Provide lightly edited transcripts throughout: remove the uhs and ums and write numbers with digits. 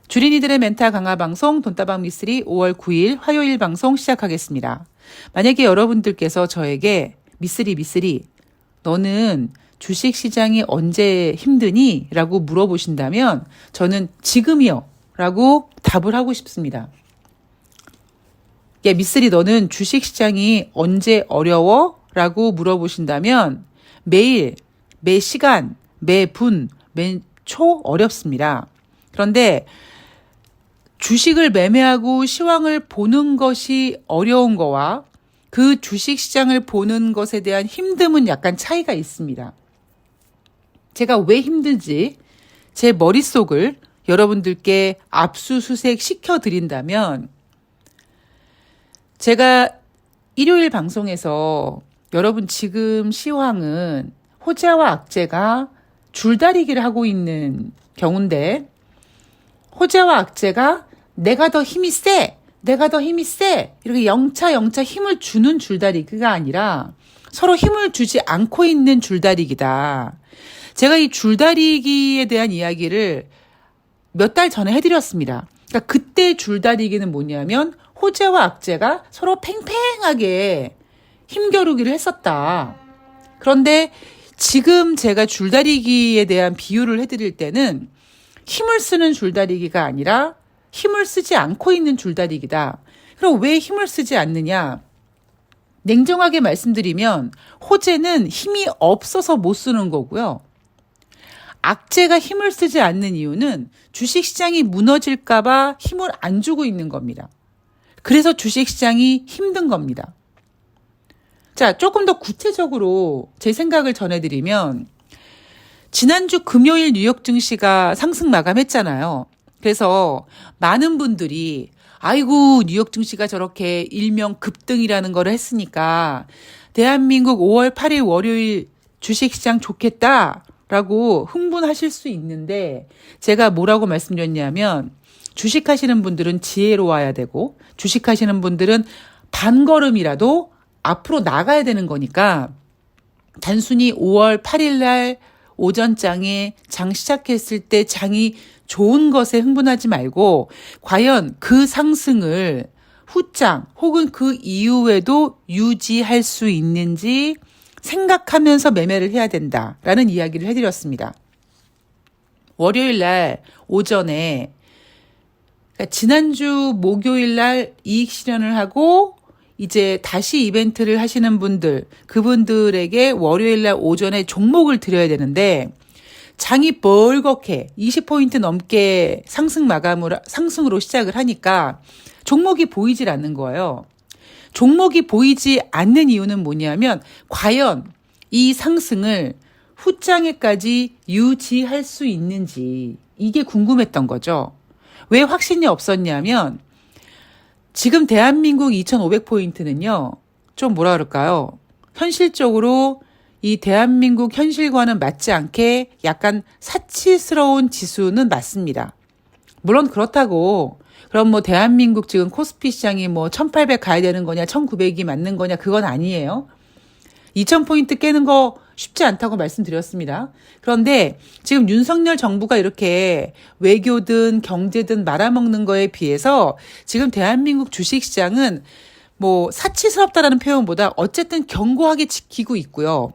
주린이들의 멘탈 강화 방송 돈다방 미쓰리 5월 9일 화요일 방송 시작하겠습니다. 만약에 여러분들께서 저에게 미쓰리 너는 주식시장이 언제 힘드니? 라고 물어보신다면 저는 지금이요 라고 답을 하고 싶습니다. 야, 미쓰리 너는 주식시장이 언제 어려워? 라고 물어보신다면 매일, 매 시간, 매 분, 매 초 어렵습니다. 그런데 주식을 매매하고 시황을 보는 것이 어려운 거와 그 주식시장을 보는 것에 대한 힘듦은 약간 차이가 있습니다. 제가 왜 힘든지 제 머릿속을 여러분들께 압수수색 시켜드린다면 제가 일요일 방송에서 여러분 지금 시황은 호재와 악재가 줄다리기를 하고 있는 경우인데 호재와 악재가 내가 더 힘이 세 이렇게 영차 힘을 주는 줄다리기가 아니라 서로 힘을 주지 않고 있는 줄다리기다. 제가 이 줄다리기에 대한 이야기를 몇 달 전에 해드렸습니다. 그러니까 그때 줄다리기는 뭐냐면 호재와 악재가 서로 팽팽하게 힘겨루기를 했었다. 그런데 지금 제가 줄다리기에 대한 비유를 해드릴 때는 힘을 쓰는 줄다리기가 아니라 힘을 쓰지 않고 있는 줄다리기다. 그럼 왜 힘을 쓰지 않느냐? 냉정하게 말씀드리면 호재는 힘이 없어서 못 쓰는 거고요. 악재가 힘을 쓰지 않는 이유는 주식시장이 무너질까 봐 힘을 안 주고 있는 겁니다. 그래서 주식시장이 힘든 겁니다. 자, 조금 더 구체적으로 제 생각을 전해드리면 지난주 금요일 뉴욕 증시가 상승 마감했잖아요. 그래서 많은 분들이 아이고 뉴욕 증시가 저렇게 일명 급등이라는 걸 했으니까 대한민국 5월 8일 월요일 주식시장 좋겠다라고 흥분하실 수 있는데 제가 뭐라고 말씀드렸냐면 주식하시는 분들은 지혜로워야 되고 주식하시는 분들은 반걸음이라도 앞으로 나가야 되는 거니까 단순히 5월 8일 날 오전장에 장 시작했을 때 장이 좋은 것에 흥분하지 말고 과연 그 상승을 후장 혹은 그 이후에도 유지할 수 있는지 생각하면서 매매를 해야 된다라는 이야기를 해드렸습니다. 월요일 날 오전에 그러니까 지난주 목요일 날 이익 실현을 하고 이제 다시 이벤트를 하시는 분들, 그분들에게 월요일 날 오전에 종목을 드려야 되는데 장이 벌겋게 20포인트 넘게 상승으로 시작을 하니까 종목이 보이질 않는 거예요. 종목이 보이지 않는 이유는 뭐냐면 과연 이 상승을 후장에까지 유지할 수 있는지 이게 궁금했던 거죠. 왜 확신이 없었냐면 지금 대한민국 2500포인트는요, 좀 뭐라 그럴까요? 현실적으로 이 대한민국 현실과는 맞지 않게 약간 사치스러운 지수는 맞습니다. 물론 그렇다고, 그럼 뭐 대한민국 지금 코스피 시장이 뭐 1800 가야 되는 거냐, 1900이 맞는 거냐, 그건 아니에요. 2000포인트 깨는 거 쉽지 않다고 말씀드렸습니다. 그런데 지금 윤석열 정부가 이렇게 외교든 경제든 말아먹는 거에 비해서 지금 대한민국 주식시장은 뭐 사치스럽다라는 표현보다 어쨌든 견고하게 지키고 있고요.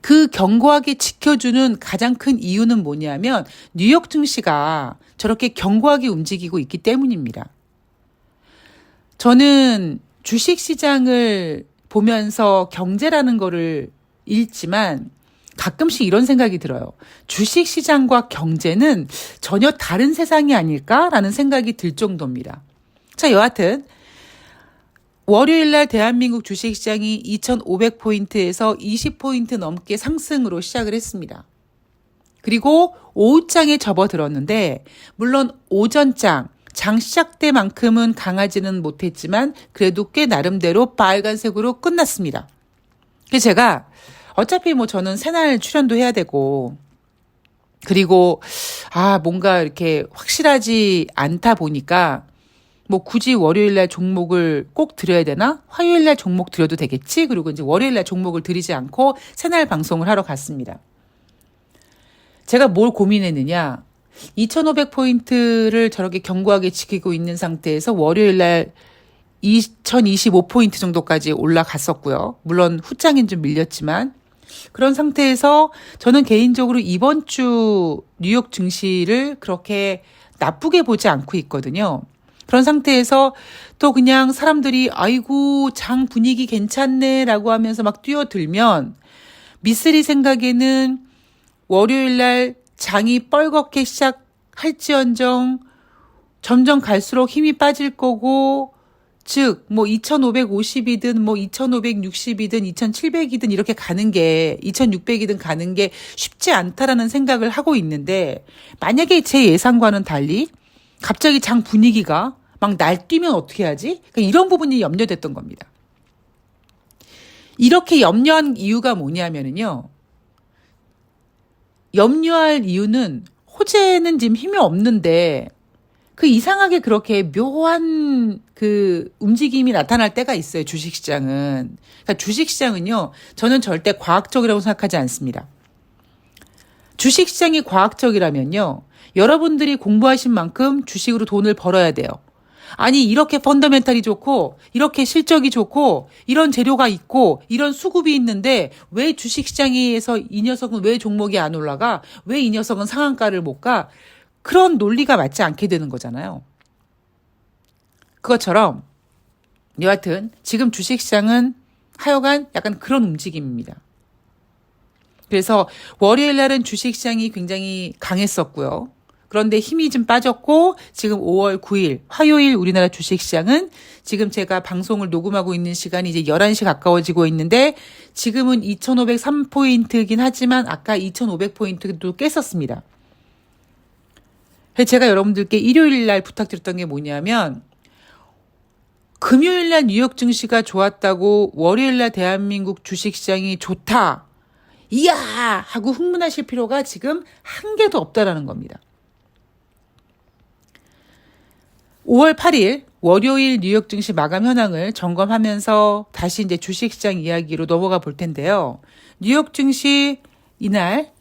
그 견고하게 지켜주는 가장 큰 이유는 뭐냐면 뉴욕 증시가 저렇게 견고하게 움직이고 있기 때문입니다. 저는 주식시장을 보면서 경제라는 거를 읽지만 가끔씩 이런 생각이 들어요. 주식시장과 경제는 전혀 다른 세상이 아닐까라는 생각이 들 정도입니다. 자, 여하튼 월요일 날 대한민국 주식시장이 2500포인트에서 20포인트 넘게 상승으로 시작을 했습니다. 그리고 오후장에 접어들었는데 물론 오전장 장 시작 때만큼은 강하지는 못했지만 그래도 꽤 나름대로 빨간색으로 끝났습니다. 그래서 제가 어차피 뭐 저는 새날 출연도 해야 되고 그리고 뭔가 이렇게 확실하지 않다 보니까 뭐 굳이 월요일날 종목을 꼭 드려야 되나? 화요일날 종목 드려도 되겠지? 그리고 이제 월요일날 종목을 드리지 않고 새날 방송을 하러 갔습니다. 제가 뭘 고민했느냐? 2500포인트를 저렇게 견고하게 지키고 있는 상태에서 월요일 날 2025포인트 정도까지 올라갔었고요. 물론 후장엔 좀 밀렸지만 그런 상태에서 저는 개인적으로 이번 주 뉴욕 증시를 그렇게 나쁘게 보지 않고 있거든요. 그런 상태에서 또 그냥 사람들이 아이고 장 분위기 괜찮네 라고 하면서 막 뛰어들면 미쓰리 생각에는 월요일 날 장이 뻘겋게 시작할지언정 점점 갈수록 힘이 빠질 거고 즉, 2550이든 2560이든 2700이든 이렇게 가는 게 2600이든 가는 게 쉽지 않다라는 생각을 하고 있는데 만약에 제 예상과는 달리 갑자기 장 분위기가 막 날뛰면 어떻게 하지? 그러니까 이런 부분이 염려됐던 겁니다. 이렇게 염려한 이유가 뭐냐면요. 염려할 이유는 호재는 지금 힘이 없는데 그 이상하게 그렇게 묘한 그 움직임이 나타날 때가 있어요. 주식시장은. 그러니까 주식시장은요. 저는 절대 과학적이라고 생각하지 않습니다. 주식시장이 과학적이라면요. 여러분들이 공부하신 만큼 주식으로 돈을 벌어야 돼요. 아니 이렇게 펀더멘탈이 좋고 이렇게 실적이 좋고 이런 재료가 있고 이런 수급이 있는데 왜 주식시장에서 이 녀석은 왜 종목이 안 올라가? 왜 이 녀석은 상한가를 못 가? 그런 논리가 맞지 않게 되는 거잖아요. 그것처럼 여하튼 지금 주식시장은 하여간 약간 그런 움직임입니다. 그래서 월요일 날은 주식시장이 굉장히 강했었고요. 그런데 힘이 좀 빠졌고 지금 5월 9일 화요일 우리나라 주식시장은 지금 제가 방송을 녹음하고 있는 시간이 이제 11시 가까워지고 있는데 지금은 2503포인트이긴 하지만 아까 2500포인트도 깼었습니다. 제가 여러분들께 일요일 날 부탁드렸던 게 뭐냐면 금요일 날 뉴욕 증시가 좋았다고 월요일 날 대한민국 주식시장이 좋다. 이야! 하고 흥분하실 필요가 지금 한 개도 없다라는 겁니다. 5월 8일 월요일 뉴욕 증시 마감 현황을 점검하면서 다시 이제 주식시장 이야기로 넘어가 볼 텐데요. 뉴욕 증시 이날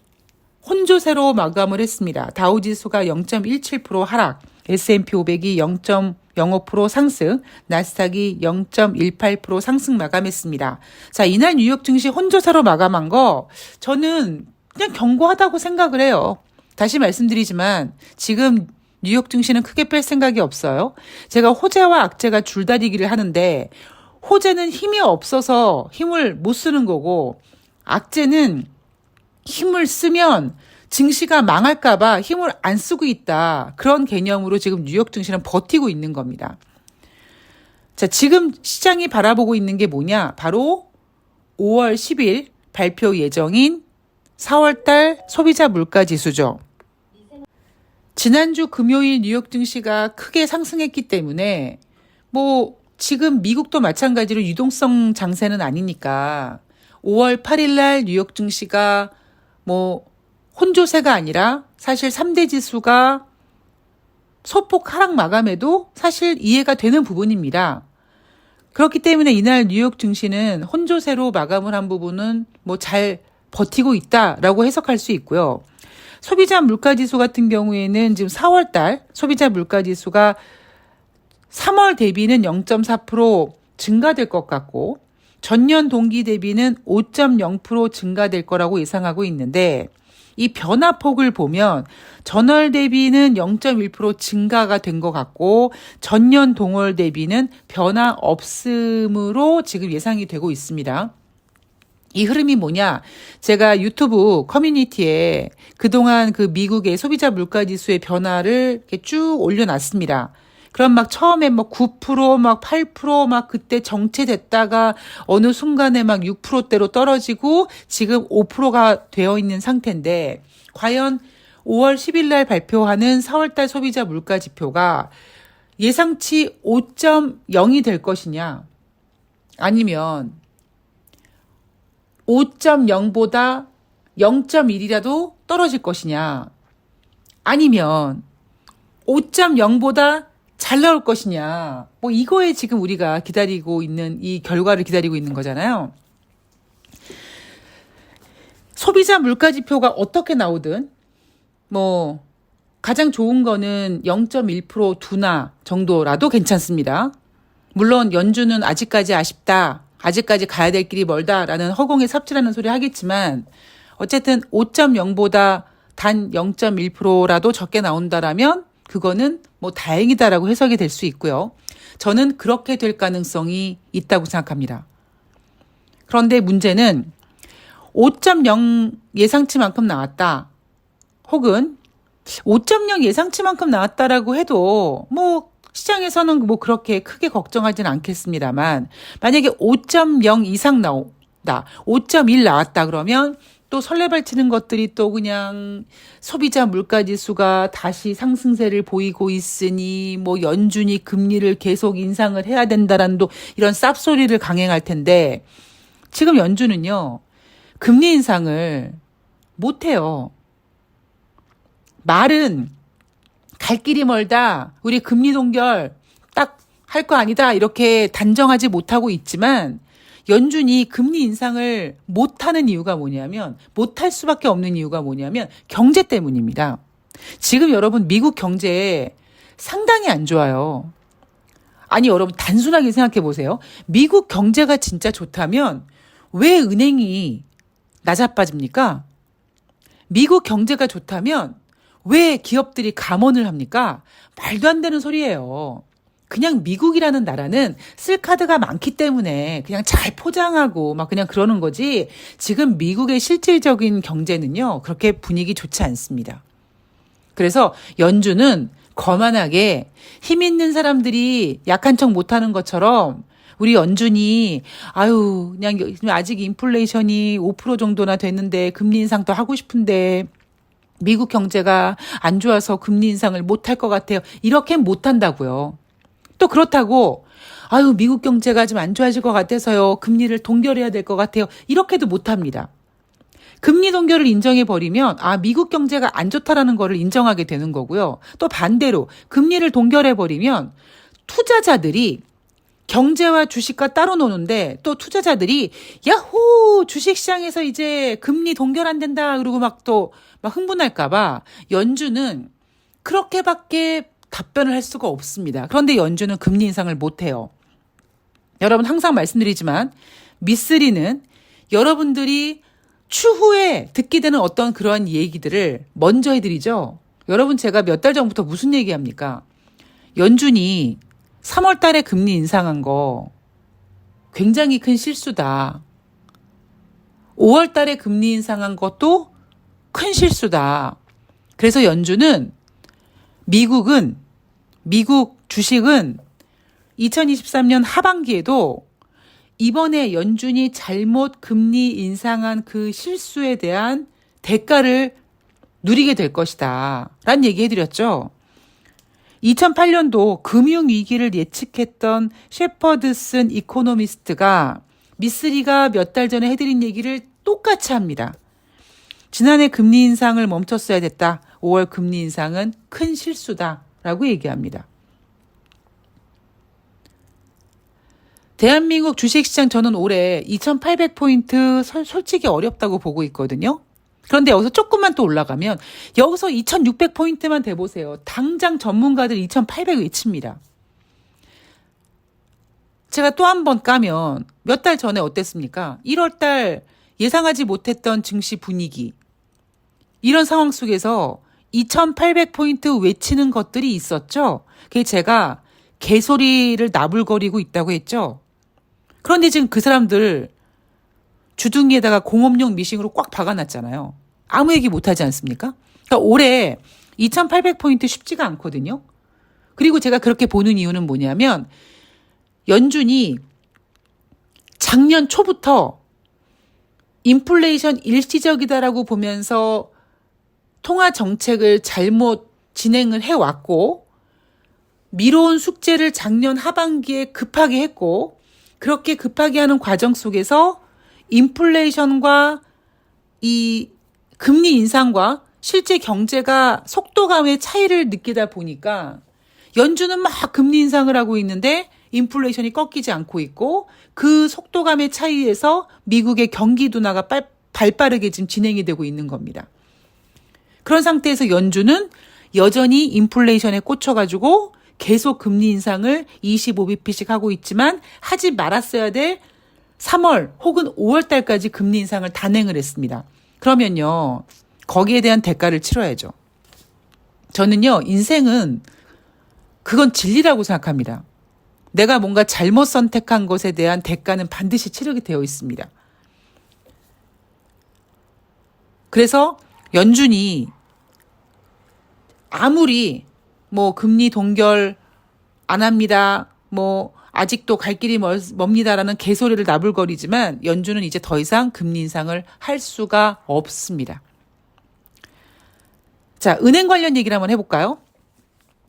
혼조세로 마감을 했습니다. 다우지수가 0.17% 하락, S&P 500이 0.05% 상승, 나스닥이 0.18% 상승 마감했습니다. 자, 이날 뉴욕 증시 혼조세로 마감한 거 저는 그냥 견고하다고 생각을 해요. 다시 말씀드리지만 지금 뉴욕 증시는 크게 뺄 생각이 없어요. 제가 호재와 악재가 줄다리기를 하는데 호재는 힘이 없어서 힘을 못 쓰는 거고 악재는 힘을 쓰면 증시가 망할까봐 힘을 안 쓰고 있다. 그런 개념으로 지금 뉴욕 증시는 버티고 있는 겁니다. 자, 지금 시장이 바라보고 있는 게 뭐냐? 바로 5월 10일 발표 예정인 4월달 소비자 물가 지수죠. 지난주 금요일 뉴욕 증시가 크게 상승했기 때문에 지금 미국도 마찬가지로 유동성 장세는 아니니까 5월 8일 날 뉴욕 증시가 혼조세가 아니라 사실 3대 지수가 소폭 하락 마감해도 사실 이해가 되는 부분입니다. 그렇기 때문에 이날 뉴욕 증시는 혼조세로 마감을 한 부분은 잘 버티고 있다라고 해석할 수 있고요. 소비자 물가지수 같은 경우에는 지금 4월달 소비자 물가지수가 3월 대비는 0.4% 증가될 것 같고 전년 동기 대비는 5.0% 증가될 거라고 예상하고 있는데 이 변화폭을 보면 전월 대비는 0.1% 증가가 된 것 같고 전년 동월 대비는 변화 없음으로 지금 예상이 되고 있습니다. 이 흐름이 뭐냐? 제가 유튜브 커뮤니티에 그동안 그 미국의 소비자 물가지수의 변화를 이렇게 쭉 올려놨습니다. 그럼 처음에 9%, 8% 그때 정체됐다가 어느 순간에 6%대로 떨어지고 지금 5%가 되어 있는 상태인데 과연 5월 10일 날 발표하는 4월달 소비자 물가 지표가 예상치 5.0이 될 것이냐 아니면 5.0보다 0.1이라도 떨어질 것이냐 아니면 5.0보다 잘 나올 것이냐 이거에 지금 우리가 기다리고 있는 이 결과를 기다리고 있는 거잖아요. 소비자 물가 지표가 어떻게 나오든 가장 좋은 거는 0.1% 둔화 정도라도 괜찮습니다. 물론 연준은 아직까지 아쉽다, 아직까지 가야 될 길이 멀다라는 허공에 삽질하는 소리 하겠지만 어쨌든 5.0보다 단 0.1%라도 적게 나온다라면 그거는 뭐 다행이다라고 해석이 될 수 있고요. 저는 그렇게 될 가능성이 있다고 생각합니다. 그런데 문제는 5.0 예상치만큼 나왔다. 혹은 5.0 예상치만큼 나왔다라고 해도 뭐 시장에서는 뭐 그렇게 크게 걱정하지는 않겠습니다만 만약에 5.0 이상 나온다. 5.1 나왔다 그러면 또 설레발치는 것들이 또 그냥 소비자 물가지수가 다시 상승세를 보이고 있으니 뭐 연준이 금리를 계속 인상을 해야 된다라는 또 이런 쌉소리를 강행할 텐데 지금 연준은요. 금리 인상을 못해요. 말은 갈 길이 멀다. 우리 금리 동결 딱 할 거 아니다. 이렇게 단정하지 못하고 있지만 연준이 금리 인상을 못하는 이유가 뭐냐면 못할 수밖에 없는 이유가 뭐냐면 경제 때문입니다. 지금 여러분 미국 경제 상당히 안 좋아요. 아니 여러분 단순하게 생각해 보세요. 미국 경제가 진짜 좋다면 왜 은행이 낮아빠집니까? 미국 경제가 좋다면 왜 기업들이 감원을 합니까? 말도 안 되는 소리예요. 그냥 미국이라는 나라는 쓸 카드가 많기 때문에 그냥 잘 포장하고 막 그냥 그러는 거지 지금 미국의 실질적인 경제는요. 그렇게 분위기 좋지 않습니다. 그래서 연준은 거만하게 힘 있는 사람들이 약한 척 못하는 것처럼 우리 연준이 아유 그냥 아직 인플레이션이 5% 정도나 됐는데 금리 인상 더 하고 싶은데 미국 경제가 안 좋아서 금리 인상을 못할 것 같아요. 이렇게 못한다고요. 또 그렇다고 아유 미국 경제가 좀 안 좋아질 것 같아서요. 금리를 동결해야 될 것 같아요. 이렇게도 못합니다. 금리 동결을 인정해버리면 미국 경제가 안 좋다라는 거를 인정하게 되는 거고요. 또 반대로 금리를 동결해버리면 투자자들이 경제와 주식과 따로 노는데 또 투자자들이 야호 주식시장에서 이제 금리 동결 안 된다 그러고 막 흥분할까 봐 연준은 그렇게밖에 답변을 할 수가 없습니다. 그런데 연준은 금리 인상을 못해요. 여러분 항상 말씀드리지만 미쓰리는 여러분들이 추후에 듣게 되는 어떤 그러한 얘기들을 먼저 해드리죠. 여러분 제가 몇 달 전부터 무슨 얘기합니까? 연준이 3월 달에 금리 인상한 거 굉장히 큰 실수다. 5월 달에 금리 인상한 것도 큰 실수다. 그래서 연준은 미국 주식은 2023년 하반기에도 이번에 연준이 잘못 금리 인상한 그 실수에 대한 대가를 누리게 될 것이다. 라는 얘기 해드렸죠. 2008년도 금융위기를 예측했던 셰퍼드슨 이코노미스트가 미쓰리가 몇 달 전에 해드린 얘기를 똑같이 합니다. 지난해 금리 인상을 멈췄어야 됐다. 5월 금리 인상은 큰 실수다라고 얘기합니다. 대한민국 주식시장 저는 올해 2,800포인트 솔직히 어렵다고 보고 있거든요. 그런데 여기서 조금만 또 올라가면 여기서 2,600포인트만 돼보세요. 당장 전문가들 2,800 외칩니다. 제가 또 한 번 까면 몇 달 전에 어땠습니까? 1월 달 예상하지 못했던 증시 분위기. 이런 상황 속에서 2,800포인트 외치는 것들이 있었죠. 그게 제가 개소리를 나불거리고 있다고 했죠. 그런데 지금 그 사람들 주둥이에다가 공업용 미싱으로 꽉 박아놨잖아요. 아무 얘기 못하지 않습니까? 그러니까 올해 2,800포인트 쉽지가 않거든요. 그리고 제가 그렇게 보는 이유는 뭐냐면 연준이 작년 초부터 인플레이션 일시적이다라고 보면서 통화 정책을 잘못 진행을 해왔고 미뤄온 숙제를 작년 하반기에 급하게 했고 그렇게 급하게 하는 과정 속에서 인플레이션과 이 금리 인상과 실제 경제가 속도감의 차이를 느끼다 보니까 연준은 막 금리 인상을 하고 있는데 인플레이션이 꺾이지 않고 있고 그 속도감의 차이에서 미국의 경기 둔화가 발빠르게 지금 진행이 되고 있는 겁니다. 그런 상태에서 연준은 여전히 인플레이션에 꽂혀가지고 계속 금리 인상을 25bp씩 하고 있지만 하지 말았어야 될 3월 혹은 5월 달까지 금리 인상을 단행을 했습니다. 그러면요, 거기에 대한 대가를 치러야죠. 저는요, 인생은 그건 진리라고 생각합니다. 내가 뭔가 잘못 선택한 것에 대한 대가는 반드시 치르게 되어 있습니다. 그래서 연준이 아무리 뭐 금리 동결 안 합니다, 뭐 아직도 갈 길이 멉니다라는 개소리를 나불거리지만 연준은 이제 더 이상 금리 인상을 할 수가 없습니다. 자, 은행 관련 얘기를 한번 해볼까요?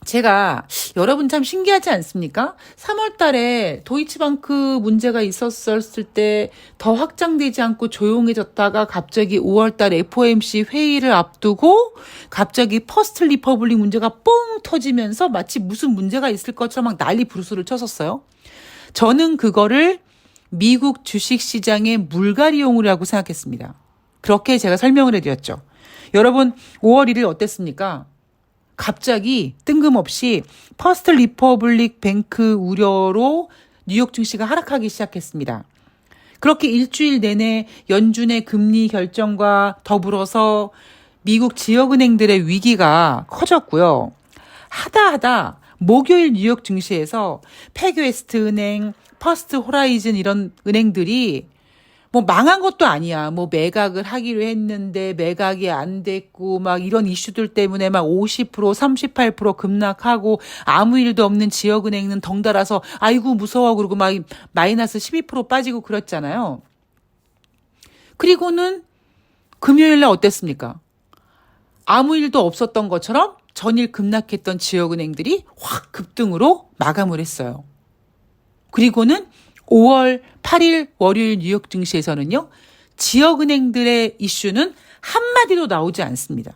제가 여러분 참 신기하지 않습니까? 3월 달에 도이치방크 문제가 있었을 때 더 확장되지 않고 조용해졌다가 갑자기 5월 달 FOMC 회의를 앞두고 갑자기 퍼스트 리퍼블릭 문제가 뻥 터지면서 마치 무슨 문제가 있을 것처럼 막 난리 부르스를 쳤었어요. 저는 그거를 미국 주식시장의 물갈이용이라고 생각했습니다. 그렇게 제가 설명을 해드렸죠. 여러분 5월 1일 어땠습니까? 갑자기 뜬금없이 퍼스트 리퍼블릭 뱅크 우려로 뉴욕 증시가 하락하기 시작했습니다. 그렇게 일주일 내내 연준의 금리 결정과 더불어서 미국 지역은행들의 위기가 커졌고요. 하다 목요일 뉴욕 증시에서 패그웨스트 은행, 퍼스트 호라이즌 이런 은행들이 뭐 망한 것도 아니야. 뭐 매각을 하기로 했는데 매각이 안 됐고 막 이런 이슈들 때문에 막 50%, 38% 급락하고 아무 일도 없는 지역은행은 덩달아서 아이고 무서워 그러고 막 마이너스 12% 빠지고 그랬잖아요. 그리고는 금요일 날 어땠습니까? 아무 일도 없었던 것처럼 전일 급락했던 지역은행들이 확 급등으로 마감을 했어요. 그리고는 5월 8일 월요일 뉴욕 증시에서는요, 지역은행들의 이슈는 한마디도 나오지 않습니다.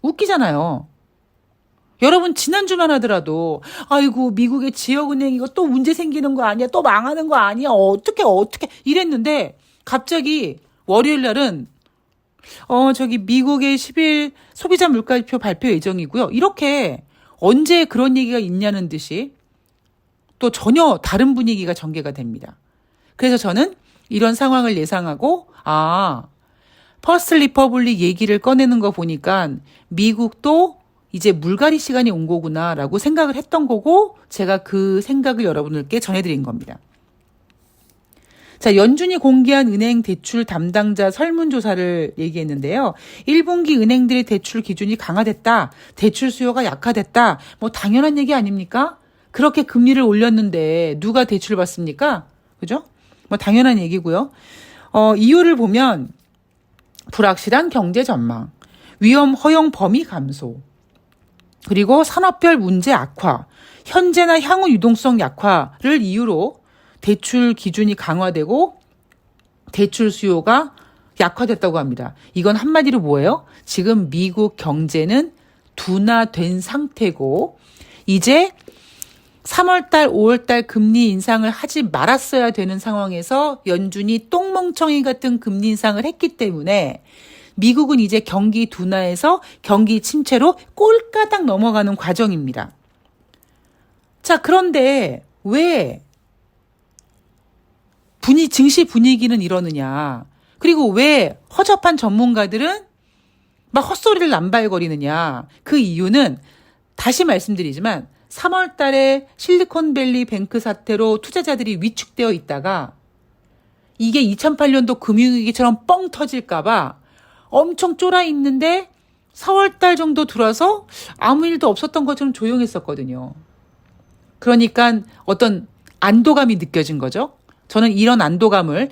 웃기잖아요. 여러분 지난주만 하더라도 아이고 미국의 지역은행 이거 또 문제 생기는 거 아니야? 또 망하는 거 아니야? 어떻게 이랬는데 갑자기 월요일 날은 저기 미국의 10일 소비자 물가지표 발표 예정이고요. 이렇게 언제 그런 얘기가 있냐는 듯이 또 전혀 다른 분위기가 전개가 됩니다. 그래서 저는 이런 상황을 예상하고 퍼스트 리퍼블릭 얘기를 꺼내는 거 보니까 미국도 이제 물갈이 시간이 온 거구나라고 생각을 했던 거고 제가 그 생각을 여러분들께 전해드린 겁니다. 자, 연준이 공개한 은행 대출 담당자 설문조사를 얘기했는데요. 1분기 은행들의 대출 기준이 강화됐다. 대출 수요가 약화됐다. 뭐 당연한 얘기 아닙니까? 그렇게 금리를 올렸는데 누가 대출 받습니까? 그죠? 뭐 당연한 얘기고요. 이유를 보면 불확실한 경제 전망, 위험 허용 범위 감소, 그리고 산업별 문제 악화, 현재나 향후 유동성 약화를 이유로 대출 기준이 강화되고 대출 수요가 약화됐다고 합니다. 이건 한마디로 뭐예요? 지금 미국 경제는 둔화된 상태고 이제 3월달, 5월달 금리 인상을 하지 말았어야 되는 상황에서 연준이 똥멍청이 같은 금리 인상을 했기 때문에 미국은 이제 경기 둔화에서 경기 침체로 꼴까닥 넘어가는 과정입니다. 자, 그런데 왜 증시 분위기는 이러느냐? 그리고 왜 허접한 전문가들은 막 헛소리를 남발거리느냐? 그 이유는 다시 말씀드리지만 3월 달에 실리콘밸리 뱅크 사태로 투자자들이 위축되어 있다가 이게 2008년도 금융위기처럼 뻥 터질까봐 엄청 쫄아 있는데 4월 달 정도 들어서 아무 일도 없었던 것처럼 조용했었거든요. 그러니까 어떤 안도감이 느껴진 거죠. 저는 이런 안도감을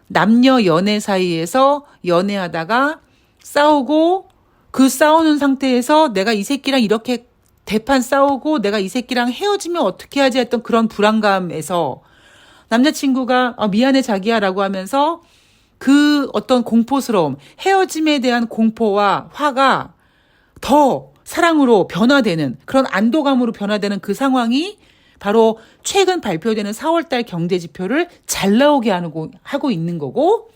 남녀 연애 사이에서 연애하다가 싸우고 그 싸우는 상태에서 내가 이 새끼랑 이렇게 대판 싸우고 내가 이 새끼랑 헤어지면 어떻게 하지 했던 그런 불안감에서 남자친구가 미안해 자기야 라고 하면서 그 어떤 공포스러움, 헤어짐에 대한 공포와 화가 더 사랑으로 변화되는 그런 안도감으로 변화되는 그 상황이 바로 최근 발표되는 4월달 경제지표를 잘 나오게 하고 있는 거고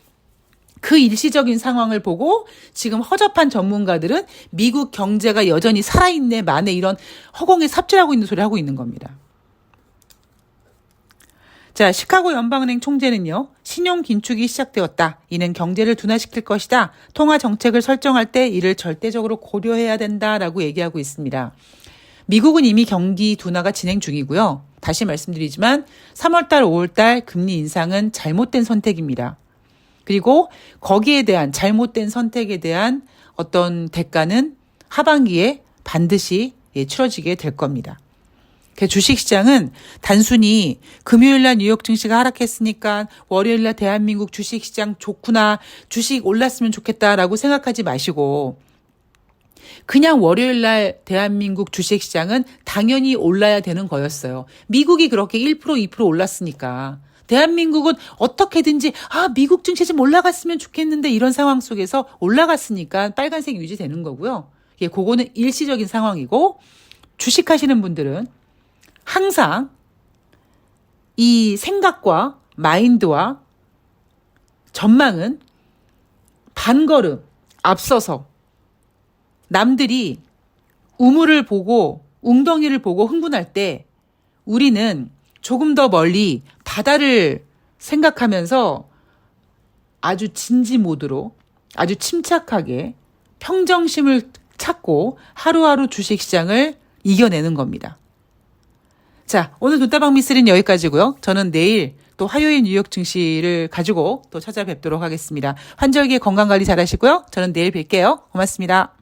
그 일시적인 상황을 보고 지금 허접한 전문가들은 미국 경제가 여전히 살아있네 만에 이런 허공에 삽질하고 있는 소리 하고 있는 겁니다. 자, 시카고 연방은행 총재는요, 신용 긴축이 시작되었다. 이는 경제를 둔화시킬 것이다. 통화 정책을 설정할 때 이를 절대적으로 고려해야 된다라고 얘기하고 있습니다. 미국은 이미 경기 둔화가 진행 중이고요. 다시 말씀드리지만 3월달, 5월달 금리 인상은 잘못된 선택입니다. 그리고 거기에 대한 잘못된 선택에 대한 어떤 대가는 하반기에 반드시 치러지게 될 겁니다. 주식시장은 단순히 금요일날 뉴욕 증시가 하락했으니까 월요일날 대한민국 주식시장 좋구나, 주식 올랐으면 좋겠다라고 생각하지 마시고 그냥 월요일날 대한민국 주식시장은 당연히 올라야 되는 거였어요. 미국이 그렇게 1%, 2% 올랐으니까 대한민국은 어떻게든지 미국 증시 좀 올라갔으면 좋겠는데 이런 상황 속에서 올라갔으니까 빨간색 유지되는 거고요. 그거는 일시적인 상황이고 주식하시는 분들은 항상 이 생각과 마인드와 전망은 반걸음 앞서서 남들이 우물을 보고 웅덩이를 보고 흥분할 때 우리는 조금 더 멀리 바다를 생각하면서 아주 진지 모드로 아주 침착하게 평정심을 찾고 하루하루 주식시장을 이겨내는 겁니다. 자, 오늘 돈다방 미스는 여기까지고요. 저는 내일 또 화요일 뉴욕 증시를 가지고 또 찾아뵙도록 하겠습니다. 환절기에 건강관리 잘 하시고요. 저는 내일 뵐게요. 고맙습니다.